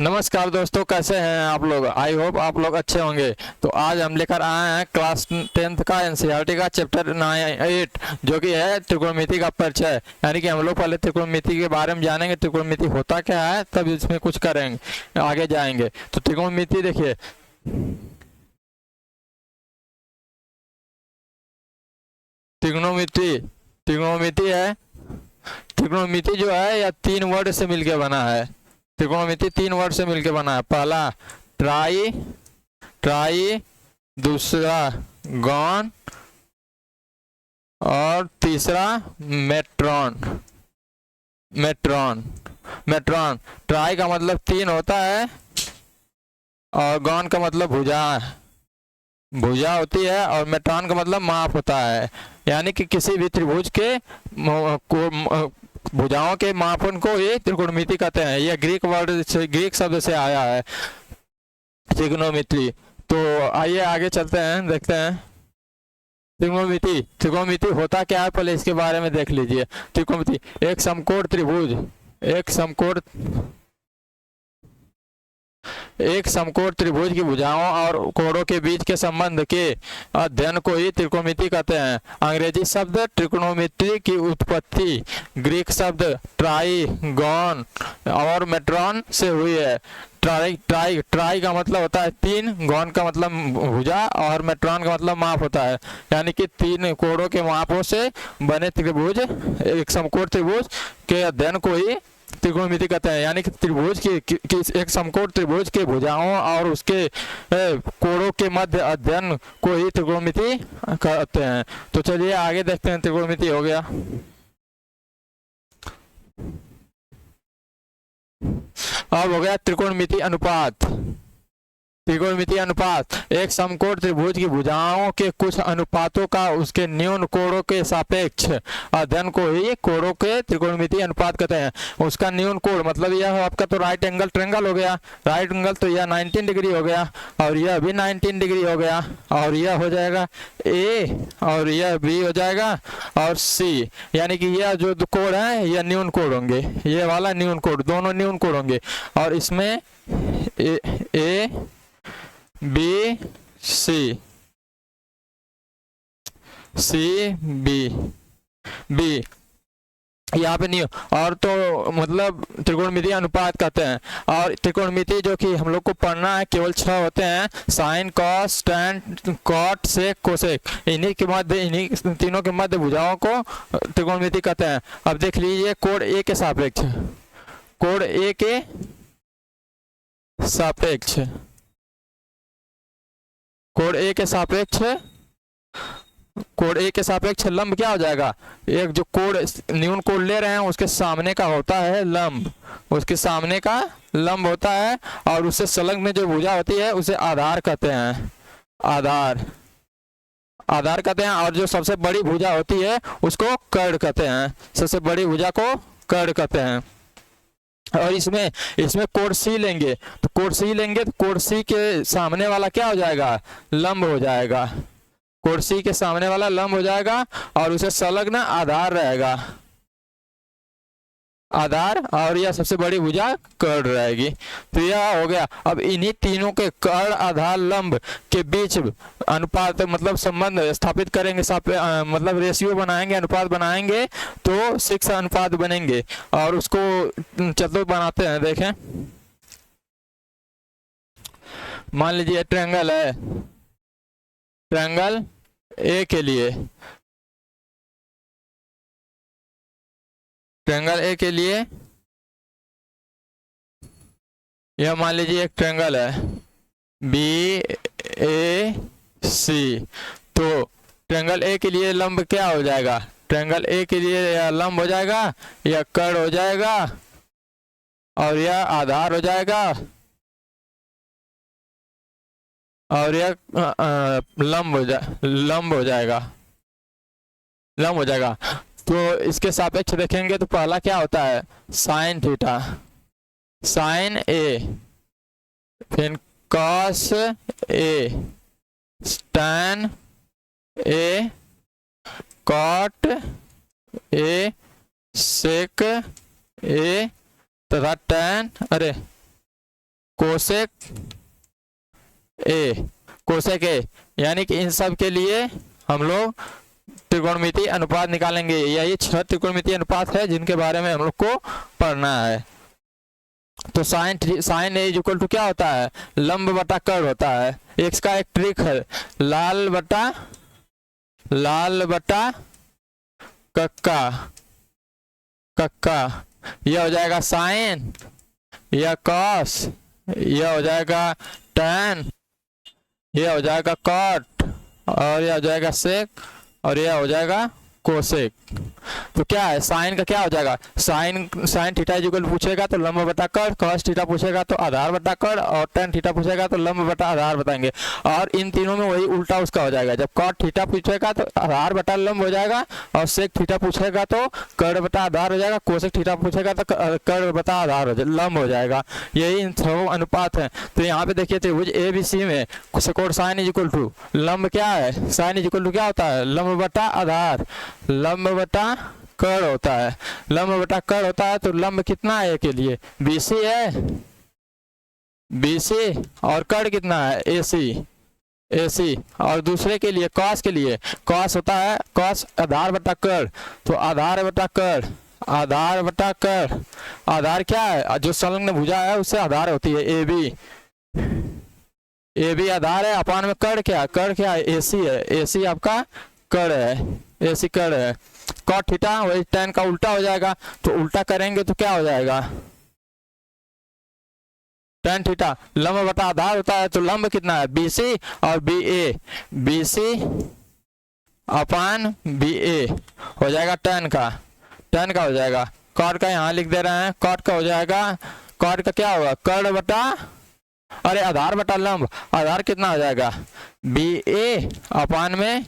नमस्कार दोस्तों, कैसे हैं आप लोग। आई होप आप लोग अच्छे होंगे। तो आज हम लेकर आए हैं क्लास 10th का एनसीईआरटी का चैप्टर 8 जो कि है त्रिकोणमिति का परिचय। यानी कि हम लोग पहले त्रिकोणमिति के बारे में जानेंगे, त्रिकोणमिति होता क्या है, तब इसमें कुछ करेंगे, आगे जाएंगे। तो त्रिकोणमिति देखिए, त्रिकोणमिति त्रिकोणमिति है। त्रिकोणमिति जो है यह 3 वर्ड से मिलकर बना है। त्रिकोणमिति 3 वर्ड से मिलकर बना है। पहला ट्राई, ट्राई, दूसरा गॉन और तीसरा मेट्रॉन। मेट्रॉन मेट्रॉन ट्राई का मतलब 3 होता है और गॉन का मतलब भुजा, भुजा होती है, और मेट्रॉन का मतलब माप होता है। यानी कि किसी भी त्रिभुज के भुजाओं के मापन को ही त्रिकोणमिति कहते हैं। यह ग्रीक वर्ड से, ग्रीक शब्द से आया है त्रिकोणमिति। तो आइए आगे चलते हैं, देखते हैं त्रिकोणमिति। त्रिकोणमिति होता क्या है, पहले इसके बारे में देख लीजिए। त्रिकोणमिति एक समकोण त्रिभुज, एक समकोण त्रिभुज की भुजाओं और कोणों के बीच के संबंध के अध्ययन को ही त्रिकोणमिति कहते हैं। अंग्रेजी शब्द त्रिकोणमिति की उत्पत्ति ग्रीक शब्द ट्राईगॉन और मेट्रॉन से हुई है। ट्राई का मतलब होता है 3, गॉन का मतलब भुजा और मेट्रॉन का मतलब माप होता है। यानी कि 3 कोणों के मापों से बने त्रिभुज, एक समकोण त्रिभुज के अध्ययन को ही त्रिकोणमिति कहते हैं। यानी कि त्रिभुज की एक समकोण त्रिभुज के भुजाओं और उसके कोणों के मध्य अध्ययन को ही त्रिकोणमिति कहते हैं। तो चलिए आगे देखते हैं। त्रिकोणमिति हो गया। अब हो गया त्रिकोणमिति अनुपात। त्रिकोणमिति अनुपात एक समकोण त्रिभुज की भुजाओं के कुछ अनुपातों का उसके न्यून कोणों के सापेक्ष अध्ययन को ही कोणों के त्रिकोणमिति अनुपात कहते हैं। उसका न्यून कोण मतलब यह आपका तो राइट एंगल ट्रायंगल हो गया। राइट एंगल तो यह 19 डिग्री हो गया, और यह भी 19 डिग्री हो गया, और यह हो जाएगा ए, और यह बी हो जाएगा, और सी। यानी कि यह जो कोण है यह न्यून कोण होंगे, ये वाला न्यून कोण, दोनों न्यून कोण होंगे। और इसमें A B C, C B, B यहाँ पे नहीं। और तो मतलब त्रिकोणमिति अनुपात कहते हैं। और त्रिकोणमिति जो कि हम लोग को पढ़ना है केवल 6 होते हैं, साइन, कॉस, टैन, कॉट, सेक, कोसेक। इन्हीं के मध्य, इन्हीं तीनों के मध्य भुजाओं को त्रिकोणमिति कहते हैं। अब देख लीजिए कोण ए के सापेक्ष, कोण ए के सापेक्ष, कोण ए के सापेक्ष, कोण ए के सापेक्ष लंब क्या हो जाएगा। एक जो कोण न्यून कोण ले रहे हैं उसके सामने का होता है लंब, उसके सामने का लंब होता है, और उससे संलग्न जो भुजा होती है उसे आधार कहते हैं। आधार, आधार कहते हैं। और जो सबसे बड़ी भुजा होती है उसको कर्ण कहते हैं। सबसे बड़ी भुजा को कर्ण कहते हैं। और इसमें कोण सी लेंगे, तो कोण सी लेंगे तो कोण सी के सामने वाला क्या हो जाएगा, लंब हो जाएगा। कोण सी के सामने वाला लंब हो जाएगा, और उसे संलग्न आधार रहेगा, आधार, और यह सबसे बड़ी भुजा कर्ण रहेगी। तो यह हो गया। अब इन्हीं तीनों के कर्ण, आधार, लंब के बीच अनुपात मतलब संबंध स्थापित करेंगे, मतलब रेशियो बनाएंगे, अनुपात बनाएंगे, तो 6 अनुपात बनेंगे। और उसको चतुर्भुज बनाते हैं। देखें, मान लीजिए ट्रायंगल है, ट्रायंगल ए के लिए, ट्रायंगल ए के लिए यह मान लीजिए एक ट्रायंगल है बी ए सी। तो ट्रायंगल ए के लिए लंब क्या हो जाएगा, ट्रायंगल ए के लिए यह लंब हो जाएगा, यह कर्ण हो जाएगा, और यह आधार हो जाएगा, और यह लंब हो जाएगा, लंब हो जाएगा। तो इसके सापेक्ष देखेंगे तो पहला क्या होता है, साइन थीटा, साइन ए, फिर cos A, tan A, cot A, sec A, तथा tan, cosec A, cosec A, यानी कि इन सब के लिए हम लोग त्रिकोणमितीय अनुपात निकालेंगे। यही 6 त्रिकोणमितीय अनुपात है जिनके बारे में हम लोग को पढ़ना है। तो साइन ए इक्वल टू क्या होता है, लंब बटा कर्ण होता है। इसका एक ट्रिक है, लाल बटा कक्का, यह हो जाएगा साइन, यह कॉस, यह हो जाएगा टैन, यह हो जाएगा कॉट, और यह हो जाएगा सेक, और यह हो जाएगा कोसेक। तो क्या है, साइन का क्या हो जाएगा, साइन थीटा इक्वल पूछेगा तो लंब बटा कर्ण, कॉस थीटा पूछेगा तो आधार बटा कर्ण, और टैन थीटा पूछेगा तो लंब बटा आधार बताएंगे। और इन तीनों में वही उल्टा उसका हो जाएगा, जब कॉट थीटा पूछेगा तो आधार बटा लंब हो जाएगा, और सेक थीटा पूछेगा तो कर्ण बटा आधार हो जाएगा, कोसेक थीटा पूछेगा तो कर्ण बटा आधार हो जाएगा, लंब हो जाएगा। यही इन सब अनुपात है। तो यहाँ पे देखिए त्रिभुज ABC में कोण साइन इक्वल टू लंब क्या है, साइन इक्वल टू क्या होता है, लंब बटा आधार, लंब बटा कर्ण होता है, लंब बटा कर्ण होता है। तो लंब कितना है के लिए, BC है, BC, और कर्ण कितना है, AC, और दूसरे के लिए कॉस के लिए कॉस होता है, कॉस आधार बटा कर्ण, तो आधार बटा कर्ण, आधार बटा कर्ण, आधार क्या है, जो संलग्न भुजा है उससे आधार होती है AB आधार है, अपान में कर्ण क्या है, AC है, AC आपका कर्ण है, AC कर्ण है। कॉट थीटा वही टैन का उल्टा हो जाएगा, तो उल्टा करेंगे तो क्या हो जाएगा, टैन थीटा, लंब बटा आधार होता है, तो लंब कितना है, BC, और BC अपान BA हो जाएगा टैन का हो जाएगा। कॉट का यहाँ लिख दे रहे हैं, कॉट का हो जाएगा, कॉट का क्या होगा, कर्ण बटा, अरे आधार बटा लंब, आधार कितना हो जाएगा, BA अपान में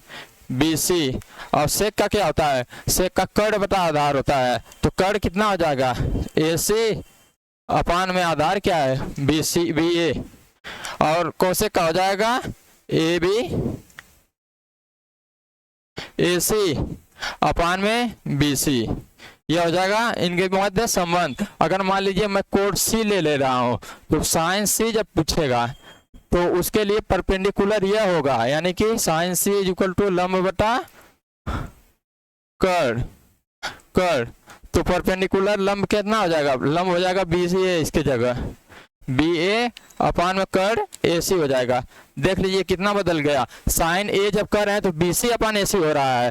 BC, और सेक का क्या होता है, सेक का कर्ण बटा आधार होता है, तो कर्ण कितना हो जाएगा, AC अपान में आधार क्या है, BA, और कोसेक का हो जाएगा AC अपान में BC। यह हो जाएगा इनके मध्य संबंध। अगर मान लीजिए मैं कोण C ले रहा हूं, तो साइन C जब पूछेगा तो उसके लिए परपेंडिकुलर यह होगा, यानी कि साइन C इक्वल टू लंब बटा कर्ण, तो परपेंडिकुलर लंब कितना हो जाएगा, लंब हो जाएगा BCA, इसके जगह BA अपान में कर्ण AC हो जाएगा। देख लीजिए कितना बदल गया, साइन A जब कर रहे हैं तो BC अपान AC हो रहा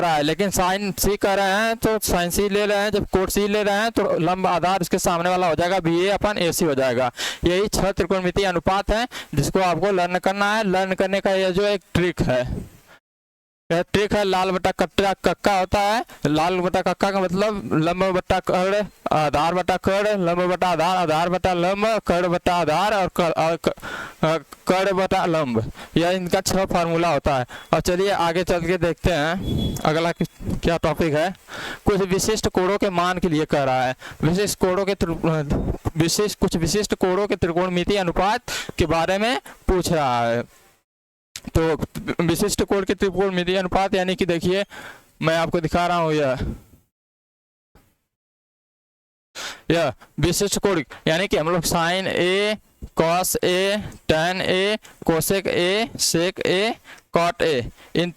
है, लेकिन साइन C कर रहे हैं तो साइन C ले रहे हैं, जब कोण C ले रहे हैं तो लंब आधार उसके सामने वाला हो जाएगा, BA अपान AC हो जाएगा। यही 6 त्रिकोणमितीय अनुपात है जिसको आपको लर्न करना है। लर्न करने का यह जो एक ट्रिक है, यह ट्रिक है, लाल बटा कक्का होता है। लाल बटा कक्का का मतलब लंब बटा कर्ण, आधार बटा कर्ण, लंब बटा आधार, आधार बटा लंब, कर्ण बटा आधार, और कर्ण बटा लंब। यह इनका 6 फार्मूला होता है। और चलिए आगे चल के देखते हैं अगला क्या टॉपिक है। कुछ विशिष्ट कोणों के मान के लिए कह रहा है, कुछ विशिष्ट कोणों के त्रिकोणमितीय अनुपात के बारे में पूछ रहा है। तो विशिष्ट कोण के त्रिकोणमितीय अनुपात, यानी कि देखिए मैं आपको दिखा रहा हूं, यह विशिष्ट कोण, यानी कि हम लोग sine A, cos A, tan A, cosec A, sec A, cot A, इन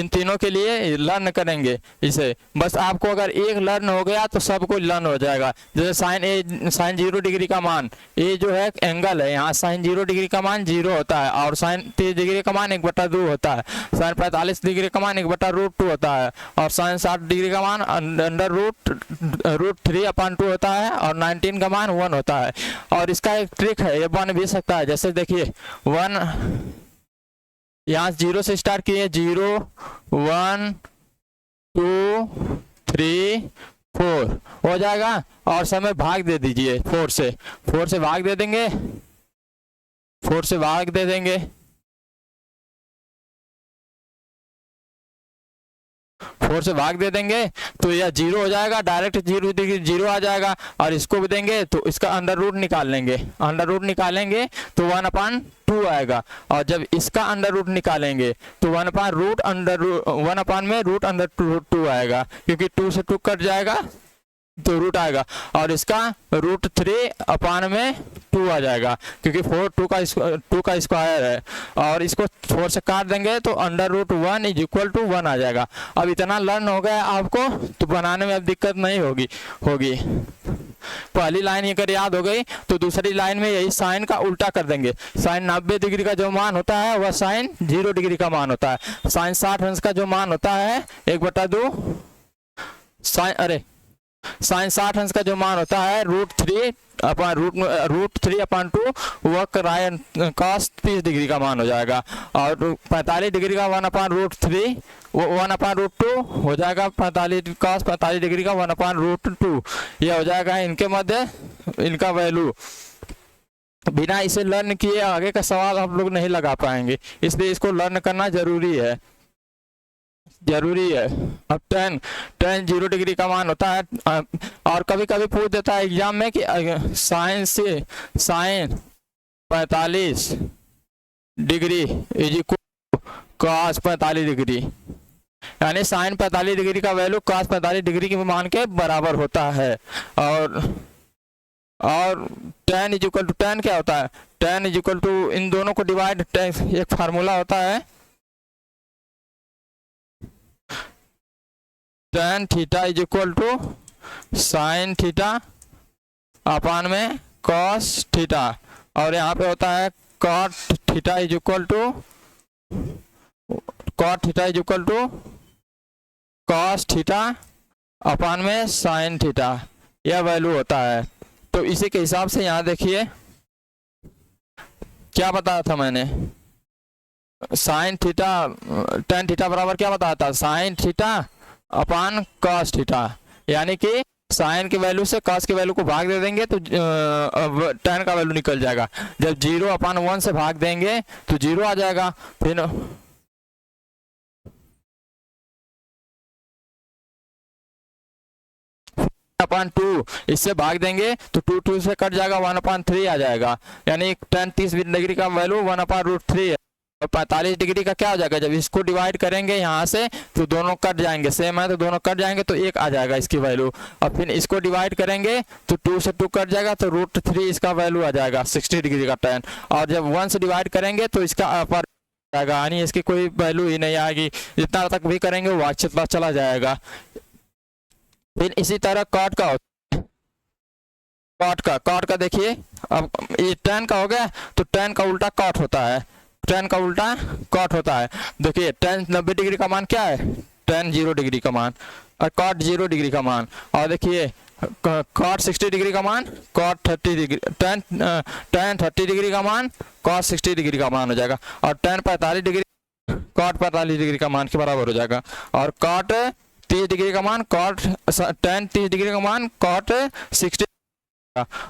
तीनों के लिए लर्न करेंगे इसे। बस आपको अगर एक लर्न हो गया तो सब कुछ लर्न हो जाएगा। जैसे साइन 0 डिग्री का मान, A जो है एंगल है, यहाँ साइन 0 डिग्री का मान 0 होता है, और साइन 30 डिग्री का मान 1/2 होता है, साइन 45 डिग्री का मान 1/√2 होता है, और साइन 60 डिग्री का मान √3/2 होता है, और 19 का मान 1 होता है। और इसका एक ट्रिक है, ये बन भी सकता है। जैसे देखिए 1 यहाँ 0 से स्टार्ट किए, 0 1 2 3 4 हो जाएगा, और समय भाग दे दीजिए 4 से भाग दे देंगे, 4 से भाग दे देंगे, 4 से भाग दे देंगे तो यह 0 हो जाएगा, डायरेक्ट 0 आ जाएगा। और इसको भी देंगे तो इसका अंडर रूट निकालेंगे, तो 1/2 आएगा। और जब इसका अंडर रूट निकालेंगे तो 1/√2 आएगा, क्योंकि 2 से 2 कट जाएगा, तो रूट आएगा, और इसका √3/2 आ जाएगा, क्योंकि 4 2 का स्क्वायर है, और इसको 4 से काट देंगे तो √1 = 1 आ जाएगा। अब इतना लर्न हो गया आपको, तो बनाने में अब दिक्कत नहीं होगी। पहली लाइन अगर याद हो गई तो दूसरी लाइन में यही साइन का उल्टा कर देंगे। साइन 90 डिग्री का जो मान होता है वह साइन 0 डिग्री का मान होता है। साइन 60 अंश का जो मान होता है 1/2 साइन 60 अंश का जो मान होता है √3/2 वह cos 30 डिग्री का मान हो जाएगा, और 45 डिग्री का 1/√3 1/√2 हो जाएगा। 45 डिग्री का 1/√2 यह हो जाएगा इनके मध्य इनका वैल्यू। बिना इसे लर्न किए आगे का सवाल आप लोग नहीं लगा पाएंगे, इसलिए इसको लर्न करना जरूरी है। अब tan 0 डिग्री का मान होता है, और कभी कभी पूछ देता है एग्जाम में कि साइन 45 डिग्री = cos 45 डिग्री, यानी साइन 45 डिग्री का वैल्यू cos 45 डिग्री के मान के बराबर होता है। और tan क्या होता है, tan इन दोनों को डिवाइड, एक फार्मूला होता है tan θ = sin θ अपान में cos θ, और यहाँ पे होता है cot θ = cos θ अपान में sin θ, यह वैल्यू होता है। तो इसी के हिसाब से यहाँ देखिए क्या बताया था मैंने, sin θ tan θ बराबर क्या बताया था, sin θ अपान cos θ, यानी कि साइन के वैल्यू से cos के वैल्यू को भाग दे देंगे तो tan का वैल्यू निकल जाएगा। जब 0/1 से भाग देंगे तो 0 आ जाएगा, फिर अपान 2 इससे भाग देंगे तो 2 से कट जाएगा, 1/3 आ जाएगा, यानी tan 30 डिग्री का वैल्यू 1/√3 है। 45 डिग्री का क्या हो जाएगा, जब इसको डिवाइड करेंगे यहाँ से तो दोनों कट जाएंगे, सेम है तो दोनों कट जाएंगे तो 1 आ जाएगा इसकी वैल्यू। और फिर इसको डिवाइड करेंगे तो 2 से 2 कट जाएगा तो √3 इसका वैल्यू आ जाएगा 60 डिग्री का tan। और जब 1 से डिवाइड करेंगे तो इसका अपर जाएगा, यानी इसकी कोई वैल्यू ही नहीं आएगी, जितना तक भी करेंगे वो चला जाएगा। फिर इसी तरह कॉट का देखिए, अब ये tan का हो गया तो tan का उल्टा कॉट होता है, देखिए tan 90 डिग्री का मान क्या है, tan 0 डिग्री का मान, और cot 0 डिग्री का मान, और देखिए cot 60 डिग्री का मान, tan 30 डिग्री का मान cot 60 डिग्री का मान हो जाएगा, और tan 45 डिग्री cot 45 डिग्री का मान के बराबर हो जाएगा, और cot 30 डिग्री का मान tan 30 डिग्री का मान cot 60,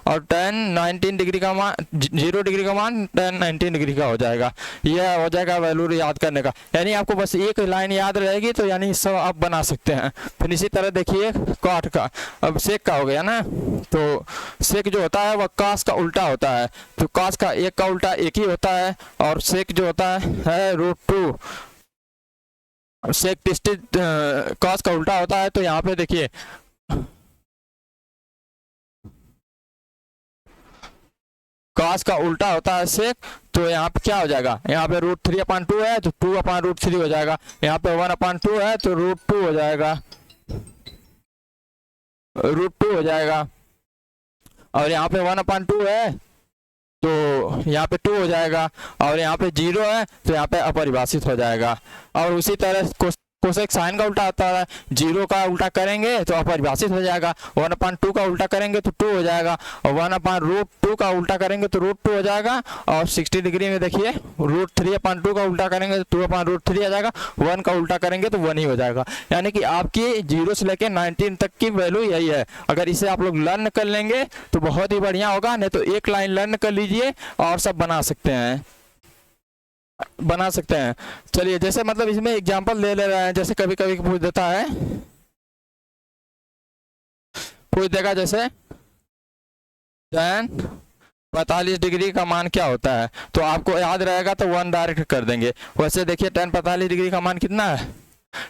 और tan 19 डिग्री का मान 0 डिग्री का मान tan 19 डिग्री का हो जाएगा। यह हो जाएगा वैल्यू याद करने का, यानी आपको बस एक लाइन याद रहेगी तो यानी सब आप बना सकते हैं। फिर इसी तरह देखिए कॉट का, अब सेक का हो गया ना, तो सेक जो होता है वह cos का उल्टा होता है, तो cos का एक का उल्टा एक ही होता है, और सेक जो होता है √2, सेक cos का उल्टा होता है। तो यहाँ पे देखिए cos का उल्टा होता है सेक, तो यहाँ पे क्या हो जाएगा, यहाँ पे √3/2 है तो 2/√3 हो जाएगा, यहाँ पे 1/2 है तो √2 हो जाएगा, और यहाँ पे 1/2 है तो यहाँ पे 2 हो जाएगा, और यहाँ पे 0 है तो यहाँ पे अपरिभाषित हो जाएगा। और उसी तरह कोसेक साइन का उल्टा होता है, 0 का उल्टा करेंगे तो अपरिभाषित हो जाएगा, 1/2 का उल्टा करेंगे तो 2 हो जाएगा, और 1/√2 का उल्टा करेंगे तो √2 हो जाएगा, और 60 डिग्री में देखिए √3/2 का उल्टा करेंगे तो 2/√3 आ जाएगा, 1 का उल्टा करेंगे तो 1 ही हो जाएगा। यानी कि आपकी 0 से लेकर 19 तक की वैल्यू यही है। अगर इसे आप लोग लर्न कर लेंगे तो बहुत ही बढ़िया होगा, नहीं तो एक लाइन लर्न कर लीजिए और सब बना सकते हैं। चलिए, जैसे मतलब इसमें एग्जांपल ले रहे हैं, जैसे कभी कभी पूछ देगा जैसे tan 45 डिग्री का मान क्या होता है, तो आपको याद रहेगा तो 1 डायरेक्ट कर देंगे। वैसे देखिए tan 45 डिग्री का मान कितना है,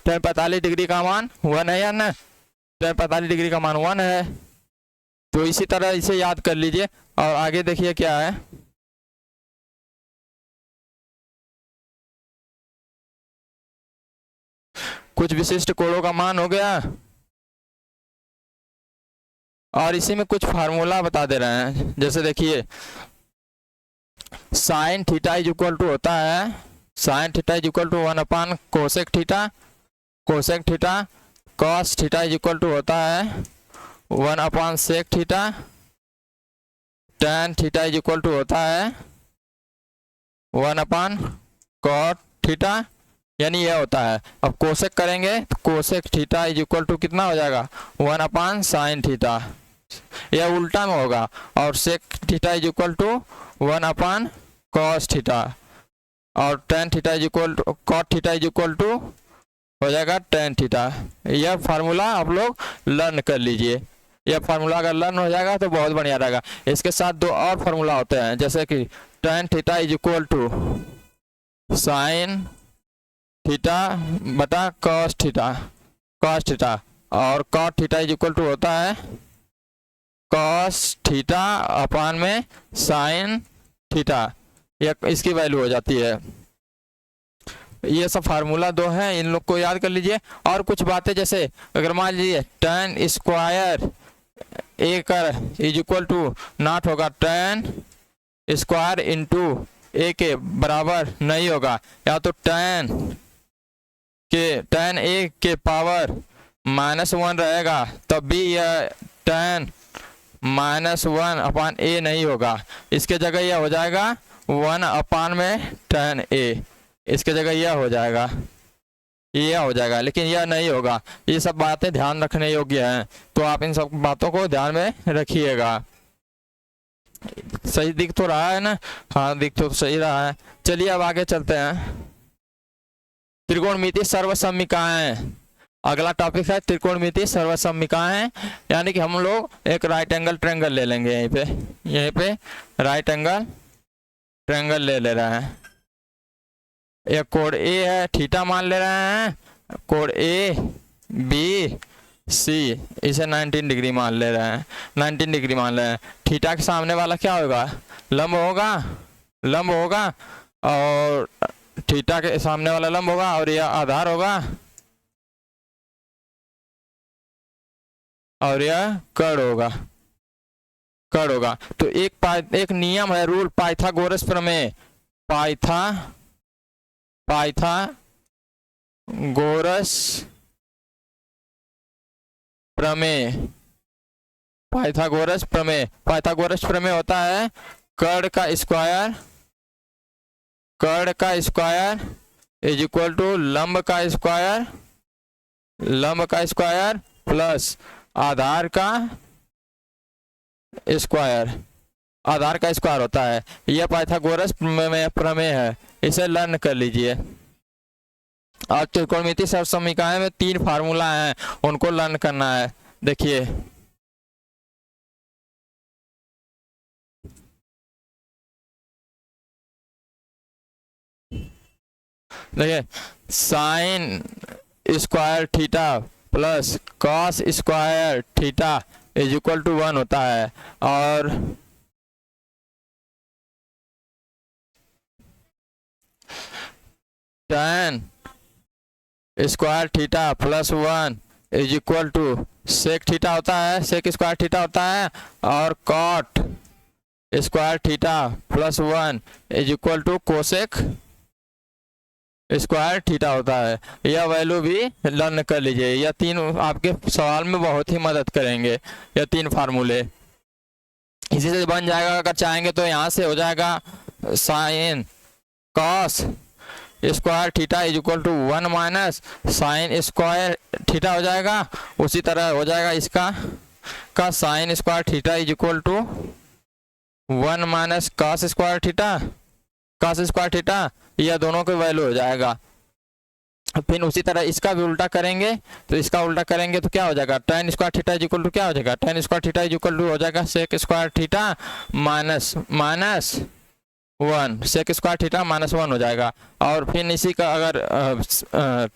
tan 45 डिग्री का मान 1 है या ना, tan 45 डिग्री का मान 1 है। तो इसी तरह इसे याद कर लीजिए और आगे देखिए क्या है। कुछ विशिष्ट कोणों का मान हो गया और इसी में कुछ फार्मूला बता दे रहे हैं। जैसे देखिए sine theta is equal to होता है, sine theta is equal to 1 cosec theta, cosec theta. Cos theta is equal to होता है 1 sec theta. tan theta is equal to होता है 1 कॉट थीटा, यानी यह होता है। अब कोसेक करेंगे तो cosec theta is equal to कितना हो जाएगा 1 साइन थीटा, यह उल्टा में होगा। और sec theta is equal to 1 cos theta, और tan theta is equal to cot theta is equal to हो जाएगा tan थीटा। यह फार्मूला आप लोग लर्न कर लीजिए। यह फार्मूला अगर लर्न हो जाएगा तो बहुत बढ़िया रहेगा। इसके साथ दो और फार्मूला होते हैं, जैसे कि tan theta is equal to sine theta बटा कॉस थीटा, कॉस थीटा। और cot theta is equal to होता है कॉस थीटा अपान में साइन थीटा, यह इसकी वैल्यू हो जाती है। ये सब फार्मूला दो हैं, इन लोग को याद कर लीजिए। और कुछ बातें जैसे अगर मान लीजिए tan स्क्वायर ए कर इज इक्वल टू नॉट होगा tan स्क्वायर इंटू ए के बराबर नहीं होगा, या तो tan ए के पावर -1 रहेगा, तब भी यह tan -1 अपान ए नहीं होगा। इसके जगह यह हो जाएगा 1 अपान में tan ए, इसके जगह यह हो जाएगा, यह हो जाएगा, लेकिन यह नहीं होगा। ये सब बातें ध्यान रखने योग्य हैं, तो आप इन सब बातों को ध्यान में रखिएगा। सही दिख तो रहा है ना? हाँ, दिख तो सही रहा है। चलिए अब आगे चलते हैं। त्रिकोणमितीय सर्वसम्मिकाएं, अगला टॉपिक है त्रिकोणमितीय सर्वसम्मिकाएं। यानी कि हम लोग एक राइट एंगल ट्रायंगल ले लेंगे, यहीं पे राइट एंगल ट्रायंगल ले रहे हैं। एक कोण ए है, थीटा मान ले रहे हैं, कोण ए बी सी इसे 19 डिग्री मान ले रहे हैं, 19 डिग्री मान रहे हैं। थीटा के सामने वाला क्या होगा? लंब होगा, लंब होगा, और थीटा के सामने वाला लंब होगा, और यह आधार होगा, और यह कर्ण होगा, कर्ण होगा। तो एक नियम है, रूल पाइथागोरस प्रमेय, पाइथागोरस प्रमेय, पाइथागोरस प्रमेय। पाइथागोरस प्रमेय होता है कर्ण का स्क्वायर इज इक्वल टू लंब का स्क्वायर प्लस आधार का स्क्वायर, आधार का स्क्वायर होता है। यह पाइथागोरस प्रमेय है, इसे लर्न कर लीजिए। और त्रिकोणमितीय सर्वसम्मिकाएं में 3 फार्मूला हैं, उनको लर्न करना है। देखिए sine square theta plus cos square theta is equal to 1 होता है, और tan square theta plus 1 is equal to sec theta होता है, सेक स्क्वायर थीटा होता है, और cot square theta plus 1 is equal to cosec square theta होता है। यह वैल्यू भी लर्न कर लीजिए। यह 3 आपके सवाल में बहुत ही मदद करेंगे, यह 3 फार्मूले। इसी से बन जाएगा, अगर चाहेंगे तो यहाँ से हो जाएगा sine cos square theta is equal to 1 minus sine square theta हो जाएगा। उसी तरह हो जाएगा इसका का sine square theta is equal to 1 minus cos square theta, यह दोनों की वैल्यू हो जाएगा। फिर उसी तरह इसका भी उल्टा करेंगे, तो इसका उल्टा करेंगे तो क्या हो जाएगा? tan square theta is equal to क्या हो जाएगा? tan square theta is equal to हो जाएगा sec square theta minus one, sec square theta -1 हो जाएगा। और फिर इसी का अगर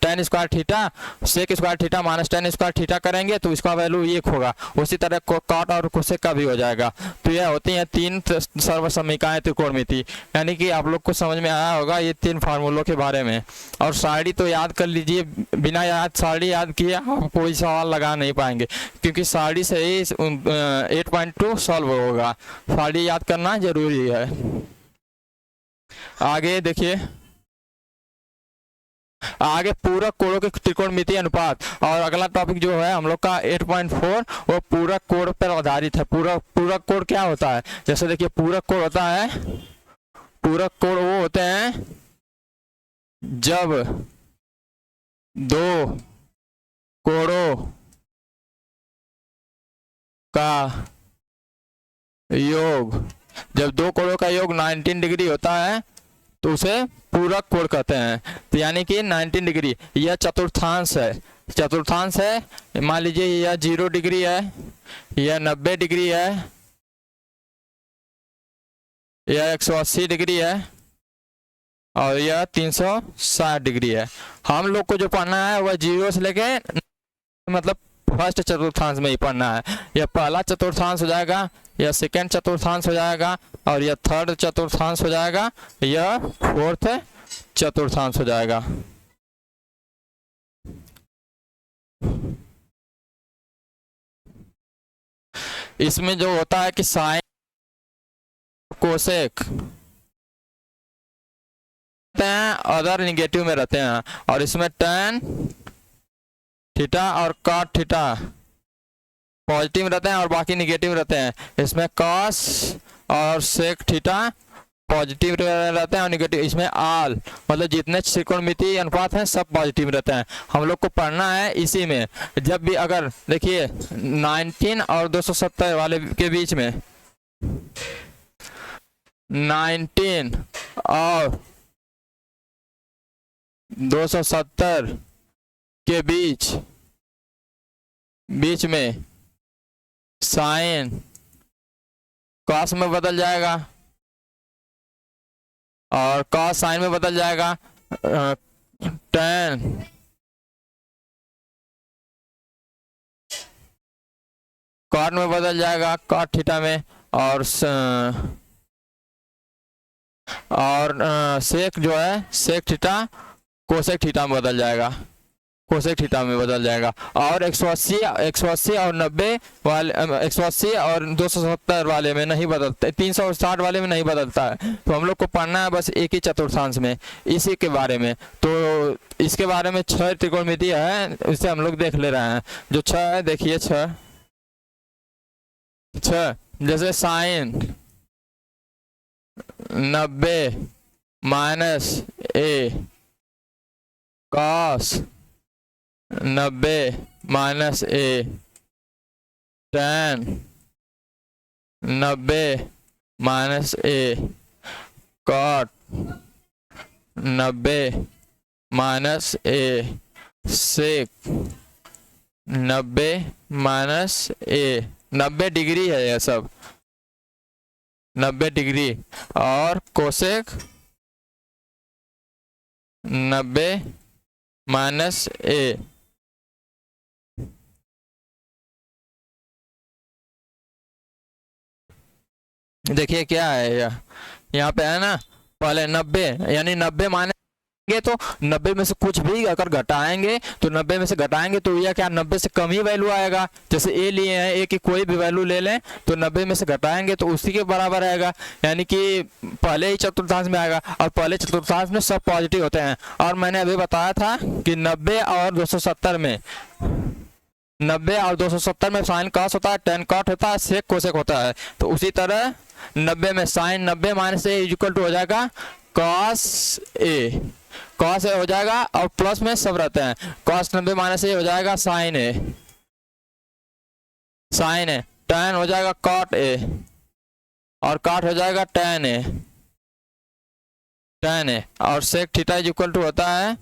tan square theta sec square theta -10 square theta करेंगे तो इसका वैल्यू 1 होगा। उसी तरह कॉट और कोसेक का भी हो जाएगा। तो यह होती हैं 3 सर्व समीकरणाएं त्रिकोणमिति। यानी कि आप लोग को समझ में आया होगा ये 3 फार्मूलों के बारे में। और सारणी तो याद कर लीजिए, बिना सारणी याद किए आप कोई सवाल लगा नहीं पाएंगे, क्योंकि सारणी से ही 8.2 सॉल्व होगा। सारणी याद करना जरूरी है। आगे देखिए, आगे पूरक कोणों के त्रिकोणमितीय अनुपात। और अगला टॉपिक जो है हम लोग का 8.4 वो पूरक कोण पर आधारित है। पूरक कोण क्या होता है? जैसे देखिए, पूरक कोण होता है, पूरक कोण वो होते हैं जब दो कोणों का योग, जब दो कोणों का योग 19 डिग्री होता है तो उसे पूरक कोण कहते हैं। तो यानी कि 19 डिग्री, यह चतुर्थांश है, चतुर्थांश है। मान लीजिए यह 0 डिग्री है, यह 90 डिग्री है, यह 180 डिग्री है और यह 360 डिग्री है। हम लोग को जो पढ़ना है वह 0 से लेके मतलब फर्स्ट चतुर्थांश में ही पढ़ना है। यह पहला चतुर्थांश हो जाएगा, यह सेकंड चतुर्थांश हो जाएगा और यह थर्ड चतुर्थांश हो जाएगा, यह फोर्थ चतुर्थांश हो जाएगा। इसमें जो होता है कि साइन कोसेक अदर निगेटिव में रहते हैं, और इसमें tan थीटा और cot थीटा पॉजिटिव रहते हैं और बाकी निगेटिव रहते हैं। इसमें cos और sec थीटा पॉजिटिव रहते हैं और निगेटिव। इसमें आल मतलब जितने त्रिकोणमितीय अनुपात हैं सब पॉजिटिव रहते हैं। हम लोग को पढ़ना है इसी में। जब भी अगर देखिए 19 और 270 वाले के बीच में, 19 और 270 के बीच में साइन कॉस में बदल जाएगा और कॉस साइन में बदल जाएगा, tan कॉट में बदल जाएगा, कॉट थीटा में, और सेक जो है सेक थीटा कोसेक थीटा में बदल जाएगा, कोसेक थीटा में बदल जाएगा। और 180 और 90 वाले 180 और 270 वाले में नहीं बदलता, 360 वाले में नहीं बदलता है। तो हम लोग को पढ़ना है बस एक ही चतुर्थांश में, इसी के बारे में। तो इसके बारे में 6 त्रिकोणमितीय है, उसे हम लोग देख ले रहे हैं। जो 6 है देखिए, 6 जैसे sine 90 -a cos 90 -a tan 90 -a cot 90 -a sec 90 -a 90 degree है यह सब, 90 डिग्री। और कोसेक 90 -a। देखिए क्या है यहाँ पे है ना, पहले 90 यानी 90 मानेंगे तो 90 में से कुछ भी अगर घटाएंगे तो 90 में से घटाएंगे तो यह क्या 90 से कम ही वैल्यू आएगा। जैसे ए लिए हैं, ए की कोई भी वैल्यू ले लें तो 90 में से घटाएंगे तो उसी के बराबर आएगा, यानी कि पहले ही चतुर्थांश में आएगा। और पहले चतुर्थांश में सब पॉजिटिव होते हैं। और मैंने अभी बताया था कि 90 और 270 में 90 और 270 में साइन कॉस होता है, tan कॉट होता है, सेक कोसेक होता है। तो उसी तरह 90 में साइन 90 -a इक्वल टू हो जाएगा कॉस ए, कॉस ए हो जाएगा और प्लस में सब रहते हैं। कॉस 90 -a हो जाएगा साइन ए, साइन ए, tan हो जाएगा कॉट ए और कॉट हो जाएगा tan ए, tan ए। और सेक थीटा इक्वल टू होता है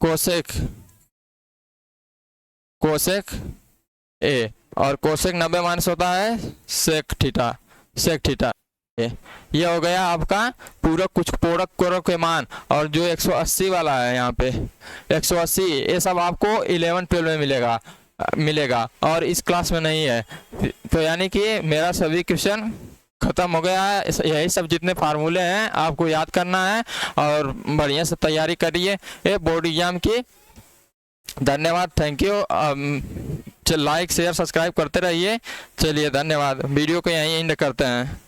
कोसेक, कोसेक ए, और कोसेक 90 माइनस होता है सेक थीटा, सेक थीटा। ये हो गया आपका पूरक कुछ पूरक कोरक के मान। और जो 180 वाला है यहाँ पे 180, ये सब आपको 11-12 में मिलेगा और इस क्लास में नहीं है। तो यानी कि मेरा सभी क्वेश्चन खत्म हो गया है। यही सब जितने फार्मूले हैं आपको याद करना है और बढ़िया से तैयारी करिए ये बोर्ड एग्जाम की। धन्यवाद, thank you. Like share subscribe करते रहिए। चलिए धन्यवाद, वीडियो को यहीं एंड करते हैं।